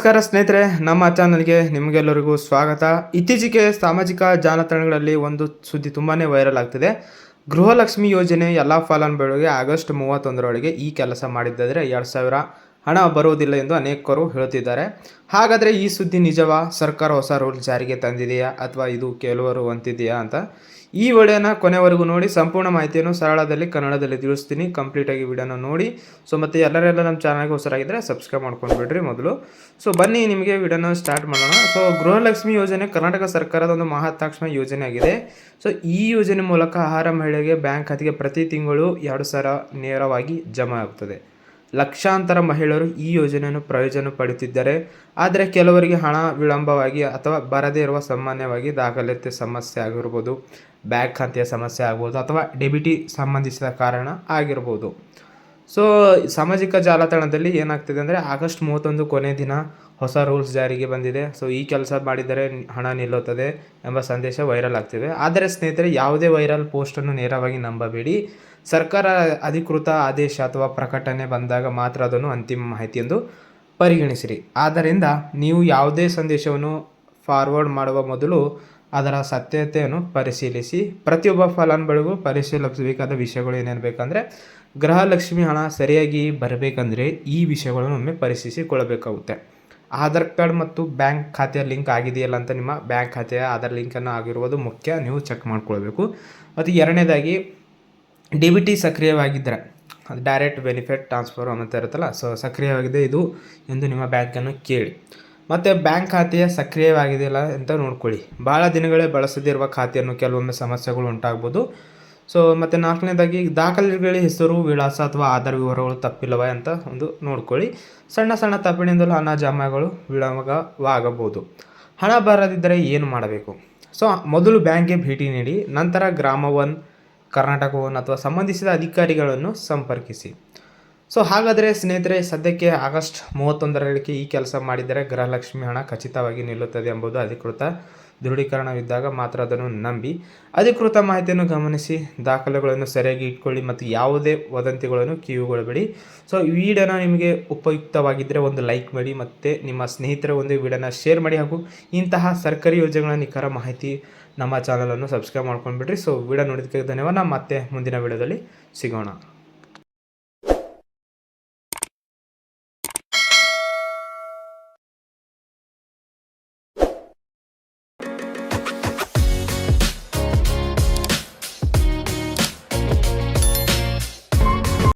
ನಮಸ್ಕಾರ ಸ್ನೇಹಿತರೆ, ನಮ್ಮ ಚಾನಲ್ಗೆ ನಿಮಗೆಲ್ಲರಿಗೂ ಸ್ವಾಗತ. ಇತ್ತೀಚೆಗೆ ಸಾಮಾಜಿಕ ಜಾಲತಾಣಗಳಲ್ಲಿ ಒಂದು ಸುದ್ದಿ ತುಂಬಾ ವೈರಲ್ ಆಗ್ತಿದೆ. ಗೃಹಲಕ್ಷ್ಮಿ ಯೋಜನೆ ಎಲ್ಲ ಫಲಾನುಭವಿಗಳಿಗೆ ಆಗಸ್ಟ್ 31ರೊಳಗೆ ಈ ಕೆಲಸ ಮಾಡಿದ್ದಾದರೆ 2,000 ಹಣ ಬರುವುದಿಲ್ಲ ಎಂದು ಅನೇಕರು ಹೇಳುತ್ತಿದ್ದಾರೆ. ಹಾಗಾದರೆ ಈ ಸುದ್ದಿ ನಿಜವಾ? ಸರ್ಕಾರ ಹೊಸ ರೂಲ್ ಜಾರಿಗೆ ತಂದಿದೆಯಾ ಅಥವಾ ಇದು ಕೆಲವರು ಅಂತಿದೆಯಾ ಅಂತ ಈ ವಿಡಿಯೋನ ಕೊನೆವರೆಗೂ ನೋಡಿ. ಸಂಪೂರ್ಣ ಮಾಹಿತಿಯನ್ನು ಸರಳದಲ್ಲಿ ಕನ್ನಡದಲ್ಲಿ ತಿಳಿಸ್ತೀನಿ. ಕಂಪ್ಲೀಟಾಗಿ ವಿಡಿಯೋನ ನೋಡಿ. ಮತ್ತು ಎಲ್ಲರೆಲ್ಲ ನಮ್ಮ ಚಾನಲ್ಗೆ ಹೊಸರಾಗಿದ್ದರೆ ಸಬ್ಸ್ಕ್ರೈಬ್ ಮಾಡ್ಕೊಂಡು ಬಿಡ್ರಿ ಮೊದಲು. ಬನ್ನಿ ನಿಮಗೆ ವಿಡಿಯೋನ ಸ್ಟಾರ್ಟ್ ಮಾಡೋಣ. ಗೃಹಲಕ್ಷ್ಮಿ ಯೋಜನೆ ಕರ್ನಾಟಕ ಸರ್ಕಾರದ ಒಂದು ಮಹತ್ವಾಕಾಂಕ್ಷಿ ಯೋಜನೆ ಆಗಿದೆ. ಈ ಯೋಜನೆ ಮೂಲಕ ಆಹಾರ ಮಹಿಳೆಗೆ ಬ್ಯಾಂಕ್ ಖಾತೆಗೆ ಪ್ರತಿ ತಿಂಗಳು 2,000 ನೇರವಾಗಿ ಜಮಾ ಆಗುತ್ತದೆ. ಲಕ್ಷಾಂತರ ಮಹಿಳೆಯರು ಈ ಯೋಜನೆಯನ್ನು ಪ್ರಯೋಜನ ಪಡೆಯುತ್ತಿದ್ದಾರೆ. ಆದರೆ ಕೆಲವರಿಗೆ ಹಣ ವಿಳಂಬವಾಗಿ ಅಥವಾ ಬರದೇ ಇರುವ ಸಾಮಾನ್ಯವಾಗಿ ದಾಖಲಾತಿ ಸಮಸ್ಯೆ ಆಗಿರ್ಬೋದು, ಬ್ಯಾಂಕ್ ಖಾತೆಯ ಸಮಸ್ಯೆ ಆಗ್ಬೋದು ಅಥವಾ ಡೆಬಿಟಿ ಸಂಬಂಧಿಸಿದ ಕಾರಣ ಆಗಿರ್ಬೋದು. ಸಾಮಾಜಿಕ ಜಾಲತಾಣದಲ್ಲಿ ಏನಾಗ್ತಿದೆ ಅಂದರೆ ಆಗಸ್ಟ್ 31 ಕೊನೆ ದಿನ ಹೊಸ ರೂಲ್ಸ್ ಜಾರಿಗೆ ಬಂದಿದೆ. ಈ ಕೆಲಸ ಮಾಡಿದರೆ ಹಣ ನಿಲ್ಲುತ್ತದೆ ಎಂಬ ಸಂದೇಶ ವೈರಲ್ ಆಗ್ತಿದೆ. ಆದರೆ ಸ್ನೇಹಿತರೆ, ಯಾವುದೇ ವೈರಲ್ ಪೋಸ್ಟನ್ನು ನೇರವಾಗಿ ನಂಬಬೇಡಿ. ಸರ್ಕಾರ ಅಧಿಕೃತ ಆದೇಶ ಅಥವಾ ಪ್ರಕಟಣೆ ಬಂದಾಗ ಮಾತ್ರ ಅದನ್ನು ಅಂತಿಮ ಮಾಹಿತಿ ಎಂದು ಪರಿಗಣಿಸಿರಿ. ಆದ್ದರಿಂದ ನೀವು ಯಾವುದೇ ಸಂದೇಶವನ್ನು ಫಾರ್ವರ್ಡ್ ಮಾಡುವ ಮೊದಲು ಅದರ ಸತ್ಯತೆಯನ್ನು ಪರಿಶೀಲಿಸಿ. ಪ್ರತಿಯೊಬ್ಬ ಫಲಾನುಭವಿಗೂ ಪರಿಶೀಲಿಸಬೇಕಾದ ವಿಷಯಗಳು ಏನೇನು ಬೇಕಂದರೆ, ಗೃಹಲಕ್ಷ್ಮಿ ಹಣ ಸರಿಯಾಗಿ ಬರಬೇಕಂದ್ರೆ ಈ ವಿಷಯಗಳನ್ನು ಒಮ್ಮೆ ಪರಿಶೀಲಿಸಿಕೊಳ್ಳಬೇಕಾಗುತ್ತೆ. ಆಧಾರ್ ಕಾರ್ಡ್ ಮತ್ತು ಬ್ಯಾಂಕ್ ಖಾತೆಯ ಲಿಂಕ್ ಆಗಿದೆಯಲ್ಲ ಅಂತ ನಿಮ್ಮ ಬ್ಯಾಂಕ್ ಖಾತೆಯ ಆಧಾರ್ ಲಿಂಕನ್ನು ಆಗಿರುವುದು ಮುಖ್ಯ, ನೀವು ಚೆಕ್ ಮಾಡ್ಕೊಳ್ಬೇಕು. ಮತ್ತು ಎರಡನೇದಾಗಿ ಡಿ.ಬಿ.ಟಿ ಸಕ್ರಿಯವಾಗಿದ್ದರೆ, ಅದು ಡೈರೆಕ್ಟ್ ಬೆನಿಫಿಟ್ ಟ್ರಾನ್ಸ್ಫರ್ ಅಂತ ಇರುತ್ತಲ್ಲ, ಸಕ್ರಿಯವಾಗಿದೆ ಇದು ಎಂದು ನಿಮ್ಮ ಬ್ಯಾಂಕನ್ನು ಕೇಳಿ. ಮತ್ತು ಬ್ಯಾಂಕ್ ಖಾತೆಯ ಸಕ್ರಿಯವಾಗಿದೆಯಲ್ಲ ಅಂತ ನೋಡ್ಕೊಳ್ಳಿ. ಭಾಳ ದಿನಗಳೇ ಬಳಸದಿರುವ ಖಾತೆಯನ್ನು ಕೆಲವೊಮ್ಮೆ ಸಮಸ್ಯೆಗಳು ಉಂಟಾಗ್ಬೋದು. ಮತ್ತು ನಾಲ್ಕನೇದಾಗಿ ದಾಖಲೆಗಳ ಹೆಸರು, ವಿಳಾಸ ಅಥವಾ ಆಧಾರ್ ವಿವರಗಳು ತಪ್ಪಿಲ್ಲವ ಅಂತ ಒಂದು ನೋಡ್ಕೊಳ್ಳಿ. ಸಣ್ಣ ಸಣ್ಣ ತಪ್ಪಿನಿಂದಲೂ ಹಣ ಜಮಾಗಳು ವಿಳಂಬವಾಗಬಹುದು. ಹಣ ಬರದಿದ್ದರೆ ಏನು ಮಾಡಬೇಕು? ಮೊದಲು ಬ್ಯಾಂಕ್ಗೆ ಭೇಟಿ ನೀಡಿ, ನಂತರ ಗ್ರಾಮ 1, ಕರ್ನಾಟಕ 1 ಅಥವಾ ಸಂಬಂಧಿಸಿದ ಅಧಿಕಾರಿಗಳನ್ನು ಸಂಪರ್ಕಿಸಿ. ಹಾಗಾದರೆ ಸ್ನೇಹಿತರೆ, ಸದ್ಯಕ್ಕೆ ಆಗಸ್ಟ್ 31ರೊಳಗೆ ಈ ಕೆಲಸ ಮಾಡಿದರೆ ಗೃಹಲಕ್ಷ್ಮಿ ಹಣ ಖಚಿತವಾಗಿ ನಿಲ್ಲುತ್ತದೆ ಎಂಬುದು ಅಧಿಕೃತ ದೃಢೀಕರಣವಿದ್ದಾಗ ಮಾತ್ರ ಅದನ್ನು ನಂಬಿ. ಅಧಿಕೃತ ಮಾಹಿತಿಯನ್ನು ಗಮನಿಸಿ, ದಾಖಲೆಗಳನ್ನು ಸರಿಯಾಗಿ ಇಟ್ಕೊಳ್ಳಿ ಮತ್ತು ಯಾವುದೇ ವದಂತಿಗಳನ್ನು ಕಿವಿಗೊಳ್ಳಬೇಡಿ. ಈ ವಿಡಿಯೋನ ನಿಮಗೆ ಉಪಯುಕ್ತವಾಗಿದ್ದರೆ ಒಂದು ಲೈಕ್ ಮಾಡಿ ಮತ್ತು ನಿಮ್ಮ ಸ್ನೇಹಿತರ ಒಂದು ವಿಡಿಯೋನ ಶೇರ್ ಮಾಡಿ. ಹಾಗೂ ಇಂತಹ ಸರ್ಕಾರಿ ಯೋಜನೆಗಳ ನಿಖರ ಮಾಹಿತಿ ನಮ್ಮ ಚಾನಲನ್ನು ಸಬ್ಸ್ಕ್ರೈಬ್ ಮಾಡ್ಕೊಂಡ್ಬಿಡ್ರಿ. ವಿಡಿಯೋ ನೋಡಿದ್ದಕ್ಕೆ ಧನ್ಯವಾದ. ಮತ್ತೆ ಮುಂದಿನ ವಿಡಿಯೋದಲ್ಲಿ ಸಿಗೋಣ.